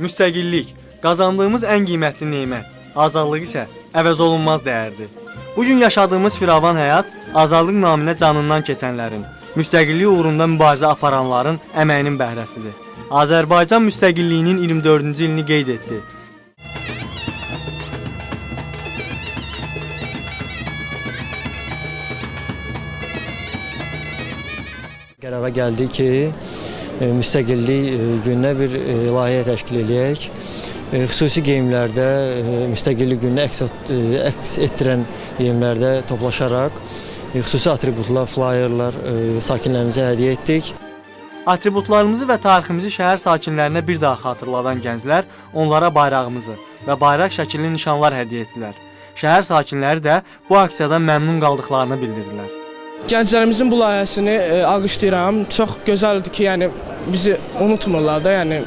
Müstəqillik, qazandığımız ən qiymətli nemət, azadlıq isə əvəz olunmaz dəyərdir. Bugün yaşadığımız firavan həyat azadlıq naminə canından keçənlərin, müstəqillik uğrunda mübarizə aparanların əməyinin bəhrəsidir. Azərbaycan müstəqilliyinin 24-cü ilini qeyd etdi. Qərara gəldi ki, müstəqillik gününə bir layihə təşkil edək. Xüsusi geyimlərdə, müstəqillik gününü əks etdirən geyimlərdə toplaşaraq xüsusi atributlar, flyerlar sakinlərimizə hədiyyə etdik. Atributlarımızı və tariximizi şəhər sakinlərinə bir daha xatırladan gənclər onlara bayrağımızı və bayraq şəkilli nişanlar hədiyyə etdilər. Şəhər sakinləri də bu aksiyadan məmnun qaldıqlarını bildirdilər. Gənclərimizin bu layihəsini alqışlayıram. Çox gözəldir ki, yəni bizi unutmurlar da, yəni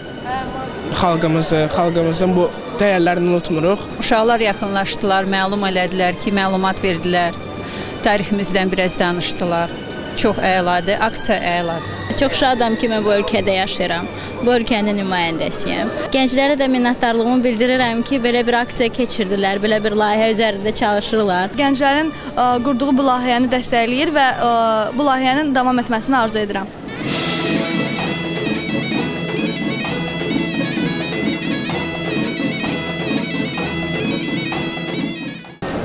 xalqımızın bu dəyərlərini unutmuruq. Uşaqlar yaxınlaşdılar, məlum elədilər ki, məlumat verdilər, tariximizdən biraz danışdılar. Çox əladır, aksiya əladır. Çox şadam ki, mən bu ölkədə yaşayıram, bu ölkənin nümayəndəsiyəm. Gənclərə də minnətdarlığımı bildirirəm ki, belə bir aksiya keçirdilər, belə bir layihə üzərində çalışırlar. Gənclərin qurduğu bu layihəni dəstəkləyir və bu layihənin davam etməsini arzu edirəm.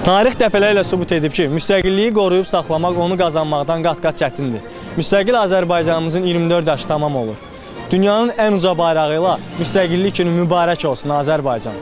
Tarix dəfələrlə sübut edib ki, müstəqilliyi qoruyub saxlamaq, onu qazanmaqdan qat-qat çətindir. Müstəqil Azərbaycanımızın 24 yaşı tamam olur. Dünyanın ən uca bayrağı ilə müstəqillik günü mübarək olsun Azərbaycan.